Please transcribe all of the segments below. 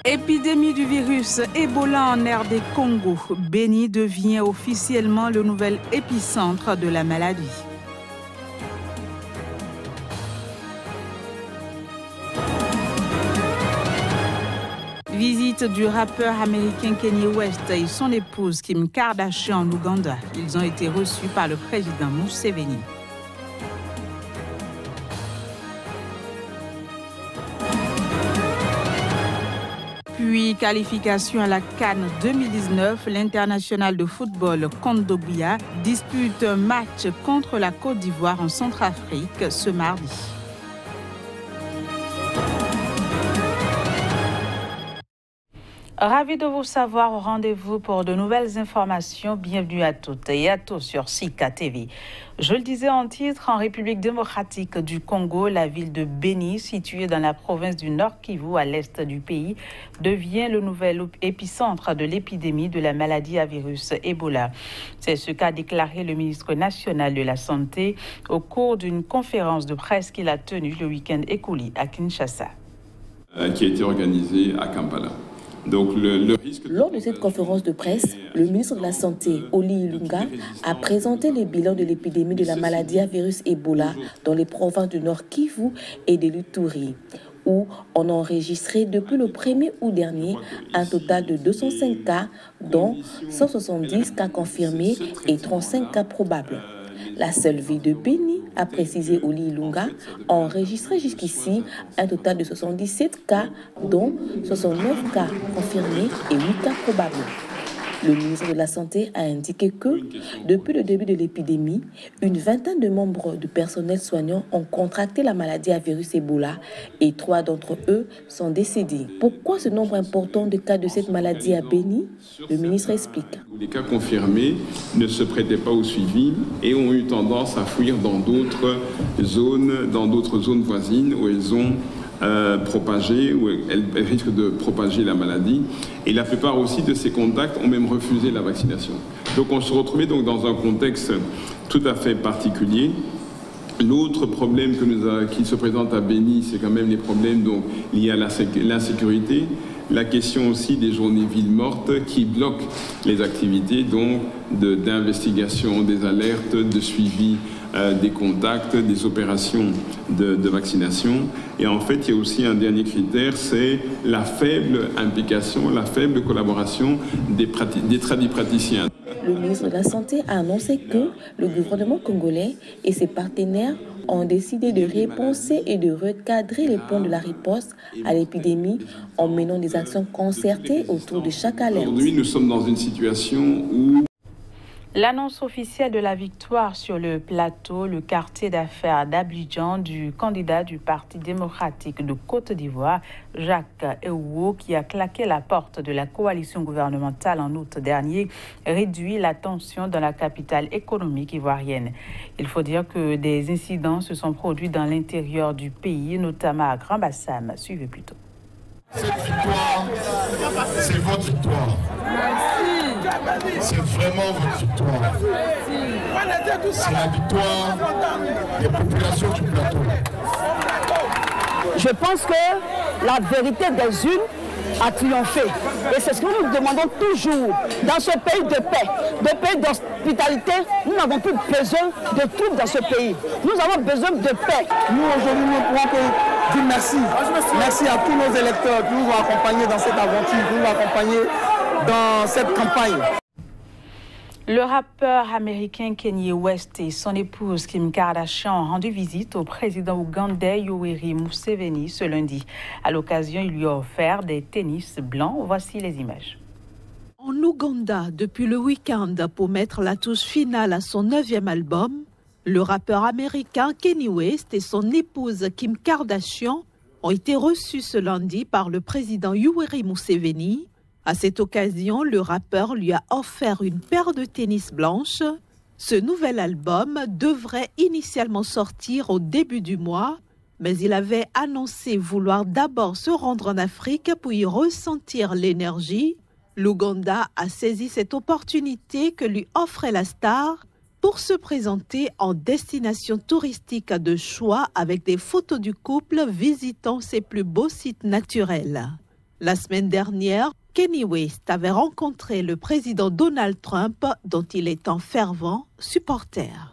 Épidémie du virus Ebola en RD Congo. Béni devient officiellement le nouvel épicentre de la maladie. Visite du rappeur américain Kanye West et son épouse Kim Kardashian en Ouganda. Ils ont été reçus par le président Museveni. Puis qualification à la CAN 2019, l'international de football Kondobia dispute un match contre la Côte d'Ivoire en Centrafrique ce mardi. Ravi de vous savoir au rendez-vous pour de nouvelles informations. Bienvenue à toutes et à tous sur Sika TV. Je le disais en titre, en République démocratique du Congo, la ville de Béni, située dans la province du Nord Kivu à l'est du pays, devient le nouvel épicentre de l'épidémie de la maladie à virus Ebola. C'est ce qu'a déclaré le ministre national de la Santé au cours d'une conférence de presse qu'il a tenue le week-end écoulé à Kinshasa. Qui a été organisée à Kampala. Donc Lors de cette conférence de presse, le ministre de la Santé, Oli Ilunga, a présenté les bilans de l'épidémie de la maladie à virus Ebola dans les provinces du Nord Kivu et de l'Ituri, où on a enregistré depuis le 1er août dernier un total de 205 cas, dont 170 cas confirmés et 35 cas probables. La seule ville de Béni, a précisé Oli Ilunga, a enregistré jusqu'ici un total de 77 cas, dont 69 cas confirmés et 8 cas probables. Le ministre de la Santé a indiqué que, depuis le début de l'épidémie, une vingtaine de membres du personnel soignant ont contracté la maladie à virus Ebola et 3 d'entre eux sont décédés. Pourquoi ce nombre important de cas de cette maladie à Béni? Le ministre explique. Les cas confirmés ne se prêtaient pas au suivi et ont eu tendance à fuir dans d'autres zones voisines où elles ont propagé, où elles risquent de propager la maladie. Et la plupart aussi de ces contacts ont même refusé la vaccination. Donc on se retrouvait donc dans un contexte tout à fait particulier. L'autre problème qui se présente à Béni, c'est quand même les problèmes donc, liés à l'insécurité. La question aussi des journées villes mortes qui bloquent les activités donc d'investigation, des alertes, de suivi des contacts, des opérations de vaccination. Et en fait, il y a aussi un dernier critère, c'est la faible implication, la faible collaboration des praticiens. Le ministre de la Santé a annoncé que le gouvernement congolais et ses partenaires ont décidé de repenser et de recadrer les plans de la riposte à l'épidémie en menant des actions concertées autour de chaque alerte. Aujourd'hui, nous sommes dans une situation où l'annonce officielle de la victoire sur le plateau, le quartier d'affaires d'Abidjan du candidat du Parti démocratique de Côte d'Ivoire, Jacques Ewo, qui a claqué la porte de la coalition gouvernementale en août dernier, réduit la tension dans la capitale économique ivoirienne. Il faut dire que des incidents se sont produits dans l'intérieur du pays, notamment à Grand-Bassam. Suivez plutôt. Cette victoire, c'est votre victoire. C'est vraiment votre victoire. C'est la victoire des populations du plateau. Je pense que la vérité des unes a triomphé. Et c'est ce que nous demandons toujours dans ce pays de paix, de pays d'hospitalité. Nous n'avons plus besoin de troubles dans ce pays. Nous avons besoin de paix. Nous, aujourd'hui, nous ne pouvons que dire merci. Merci à tous nos électeurs qui nous ont accompagnés dans cette aventure, qui nous ont accompagnés dans cette campagne. Le rappeur américain Kanye West et son épouse Kim Kardashian ont rendu visite au président ougandais Yoweri Museveni ce lundi. À l'occasion, il lui a offert des tennis blancs. Voici les images. En Ouganda, depuis le week-end, pour mettre la touche finale à son 9e album, le rappeur américain Kanye West et son épouse Kim Kardashian ont été reçus ce lundi par le président Yoweri Museveni. À cette occasion, le rappeur lui a offert une paire de tennis blanches. Ce nouvel album devrait initialement sortir au début du mois, mais il avait annoncé vouloir d'abord se rendre en Afrique pour y ressentir l'énergie. L'Ouganda a saisi cette opportunité que lui offrait la star pour se présenter en destination touristique de choix avec des photos du couple visitant ses plus beaux sites naturels. La semaine dernière, Kanye West avait rencontré le président Donald Trump, dont il est un fervent supporter.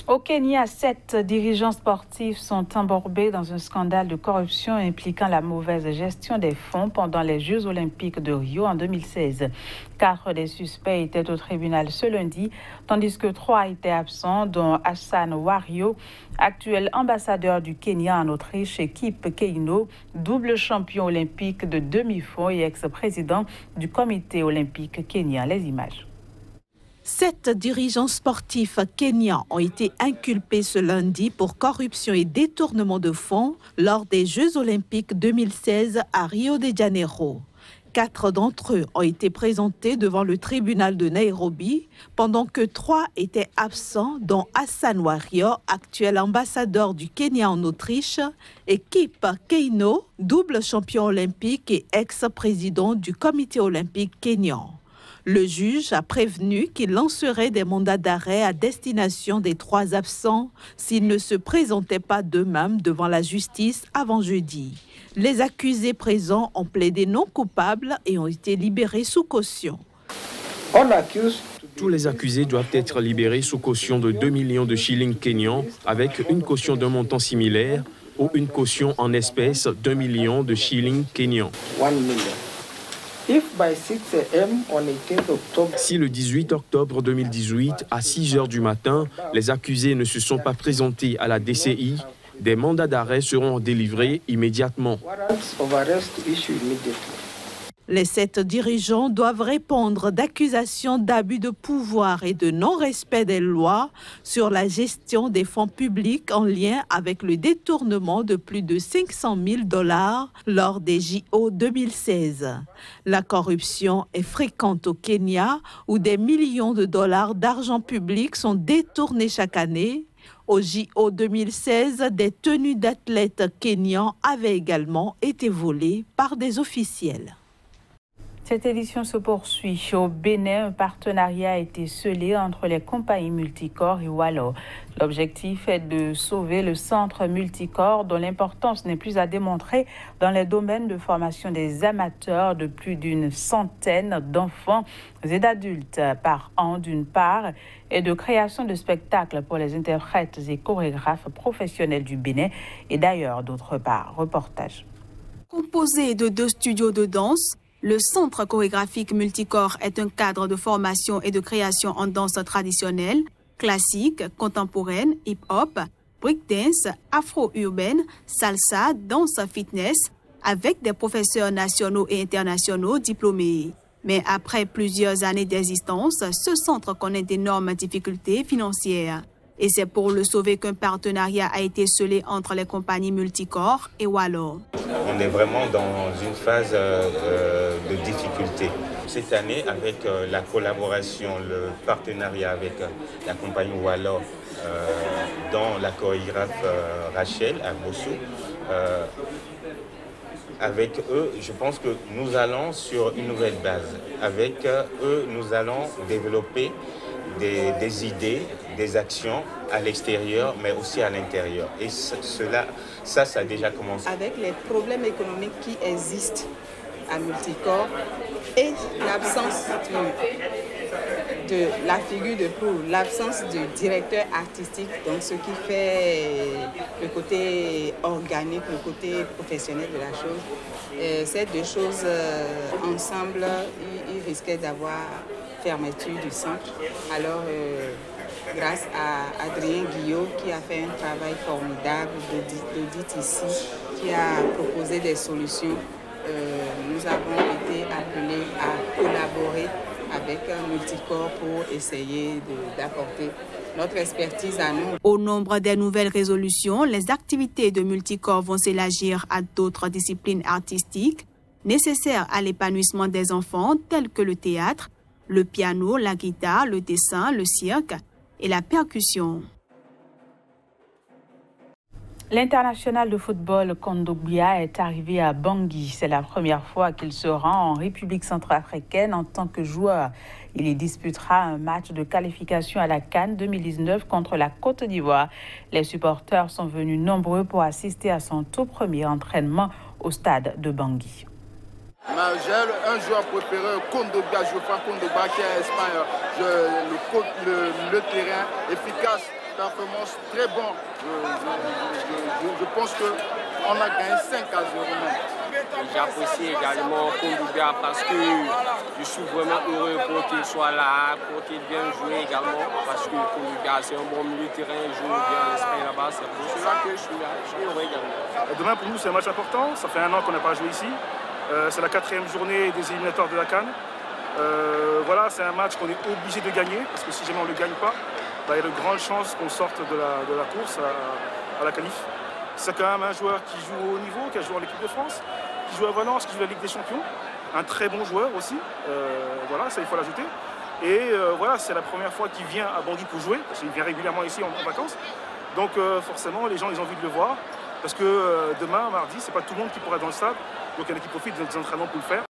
Au Kenya, 7 dirigeants sportifs sont embourbés dans un scandale de corruption impliquant la mauvaise gestion des fonds pendant les Jeux olympiques de Rio en 2016. 4 des suspects étaient au tribunal ce lundi, tandis que 3 étaient absents, dont Hassan Wario, actuel ambassadeur du Kenya en Autriche, et Kip Keino, double champion olympique de demi-fond et ex-président du comité olympique kenyan. Les images. 7 dirigeants sportifs kenyans ont été inculpés ce lundi pour corruption et détournement de fonds lors des Jeux olympiques 2016 à Rio de Janeiro. 4 d'entre eux ont été présentés devant le tribunal de Nairobi, pendant que 3 étaient absents, dont Hassan Wario, actuel ambassadeur du Kenya en Autriche, et Kip Keino, double champion olympique et ex-président du comité olympique kenyan. Le juge a prévenu qu'il lancerait des mandats d'arrêt à destination des 3 absents s'ils ne se présentaient pas d'eux-mêmes devant la justice avant jeudi. Les accusés présents ont plaidé non coupables et ont été libérés sous caution. Tous les accusés doivent être libérés sous caution de 2 millions de shillings kenyans avec une caution d'un montant similaire ou une caution en espèces d'1 million de shillings kenyans. Si le 18 octobre 2018, à 6 heures du matin, les accusés ne se sont pas présentés à la DCI, des mandats d'arrêt seront délivrés immédiatement. Les 7 dirigeants doivent répondre d'accusations d'abus de pouvoir et de non-respect des lois sur la gestion des fonds publics en lien avec le détournement de plus de 500 000 $ lors des JO 2016. La corruption est fréquente au Kenya où des millions de dollars d'argent public sont détournés chaque année. Au JO 2016, des tenues d'athlètes kenyans avaient également été volées par des officiels. Cette édition se poursuit. Au Bénin, un partenariat a été scellé entre les compagnies Multicorps et Wallo. L'objectif est de sauver le centre Multicorps, dont l'importance n'est plus à démontrer dans les domaines de formation des amateurs de plus d'une centaine d'enfants et d'adultes par an d'une part, et de création de spectacles pour les interprètes et chorégraphes professionnels du Bénin et d'ailleurs d'autre part. Reportage. Composé de 2 studios de danse, le Centre chorégraphique Multicorps est un cadre de formation et de création en danse traditionnelle, classique, contemporaine, hip-hop, breakdance, afro-urbaine, salsa, danse fitness, avec des professeurs nationaux et internationaux diplômés. Mais après plusieurs années d'existence, ce centre connaît d'énormes difficultés financières. Et c'est pour le sauver qu'un partenariat a été scellé entre les compagnies Multicorps et Wallo. On est vraiment dans une phase de difficulté. Cette année, avec la collaboration, le partenariat avec la compagnie Wallo, dont la chorégraphe Rachel à Bossou, avec eux, je pense que nous allons sur une nouvelle base. Avec eux, nous allons développer des idées, des actions à l'extérieur, mais aussi à l'intérieur. Et ça a déjà commencé. Avec les problèmes économiques qui existent à Multicorps et l'absence de la figure de proue, l'absence de directeur artistique, donc ce qui fait le côté organique, le côté professionnel de la chose. Ces 2 choses ensemble, ils risquaient d'avoir fermeture du centre. Alors, grâce à Adrien Guillot qui a fait un travail formidable d'audit ici, qui a proposé des solutions, nous avons été appelés à collaborer avec Multicorps pour essayer d'apporter notre expertise à nous. Au nombre des nouvelles résolutions, les activités de Multicorps vont s'élargir à d'autres disciplines artistiques nécessaires à l'épanouissement des enfants, telles que le théâtre, le piano, la guitare, le dessin, le cirque et la percussion. L'international de football Kondogbia est arrivé à Bangui. C'est la première fois qu'il se rend en République centrafricaine en tant que joueur. Il y disputera un match de qualification à la CAN 2019 contre la Côte d'Ivoire. Les supporters sont venus nombreux pour assister à son tout premier entraînement au stade de Bangui. J'ai un joueur préféré, Kondogbia, Geoffroy Kondogbia, qui est espagnol. Le terrain efficace, performance très bon. Je pense qu'on a gagné 5-0 même. J'apprécie également Kondogbia parce que je suis vraiment heureux pour qu'il soit là, pour qu'il vienne jouer également. Parce que Kondogbia, c'est un bon milieu de terrain, il joue bien en Espagne là-bas. C'est pour cela que je suis heureux également. Demain, pour nous, c'est un match important. Ça fait 1 an qu'on n'a pas joué ici. C'est la 4e journée des éliminatoires de la CAN. Voilà, c'est un match qu'on est obligé de gagner, parce que si jamais on ne le gagne pas, il y a de grandes chances qu'on sorte de la course à la qualif. C'est quand même un joueur qui joue au haut niveau, qui a joué en équipe de France, qui joue à Valence, qui joue à la Ligue des Champions. Un très bon joueur aussi, voilà, ça il faut l'ajouter. Et voilà, c'est la première fois qu'il vient à Bangui pour jouer, parce qu'il vient régulièrement ici en vacances. Donc forcément, les gens ils ont envie de le voir, parce que demain, mardi, c'est pas tout le monde qui pourra être dans le stade, donc il y en a qui profitent des entraînements pour le faire.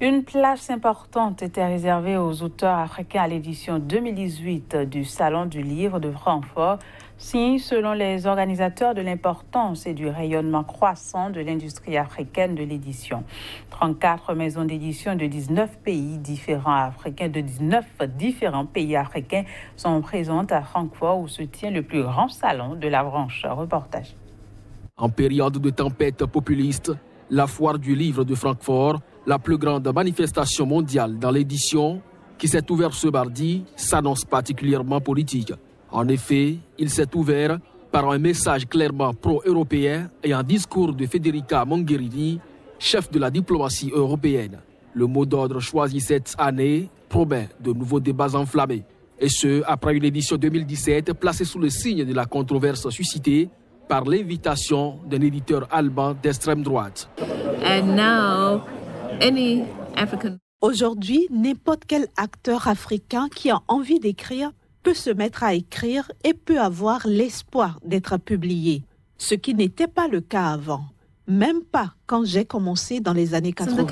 Une place importante était réservée aux auteurs africains à l'édition 2018 du Salon du Livre de Francfort, signe selon les organisateurs de l'importance et du rayonnement croissant de l'industrie africaine de l'édition. 34 maisons d'édition de 19 pays différents africains sont présentes à Francfort où se tient le plus grand salon de la branche. Reportage. En période de tempête populiste, la foire du livre de Francfort, la plus grande manifestation mondiale dans l'édition, qui s'est ouverte ce mardi, s'annonce particulièrement politique. En effet, il s'est ouvert par un message clairement pro-européen et un discours de Federica Mogherini, chef de la diplomatie européenne. Le mot d'ordre choisi cette année promet de nouveaux débats enflammés. Et ce, après une édition 2017 placée sous le signe de la controverse suscitée par l'invitation d'un éditeur allemand d'extrême droite. Aujourd'hui, n'importe quel acteur africain qui a envie d'écrire peut se mettre à écrire et peut avoir l'espoir d'être publié, ce qui n'était pas le cas avant, même pas quand j'ai commencé dans les années 80.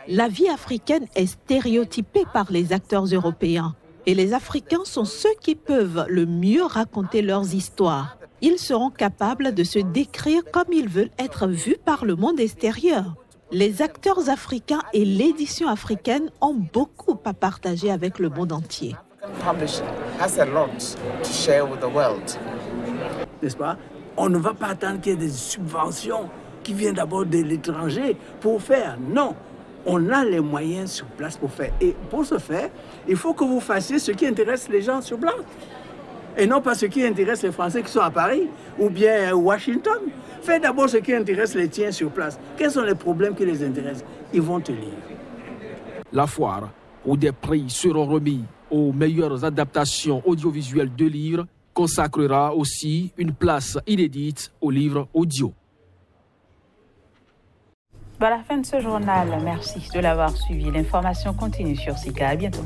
La vie africaine est stéréotypée par les acteurs européens. Et les Africains sont ceux qui peuvent le mieux raconter leurs histoires. Ils seront capables de se décrire comme ils veulent être vus par le monde extérieur. Les acteurs africains et l'édition africaine ont beaucoup à partager avec le monde entier. N'est-ce pas? On ne va pas attendre qu'il y ait des subventions qui viennent d'abord de l'étranger pour faire. Non. On a les moyens sur place pour faire. Et pour ce faire, il faut que vous fassiez ce qui intéresse les gens sur place. Et non pas ce qui intéresse les Français qui sont à Paris ou bien à Washington. Fais d'abord ce qui intéresse les tiens sur place. Quels sont les problèmes qui les intéressent? Ils vont te lire. La foire, où des prix seront remis aux meilleures adaptations audiovisuelles de livres, consacrera aussi une place inédite aux livres audio. À la fin de ce journal, merci de l'avoir suivi. L'information continue sur SICA. À bientôt.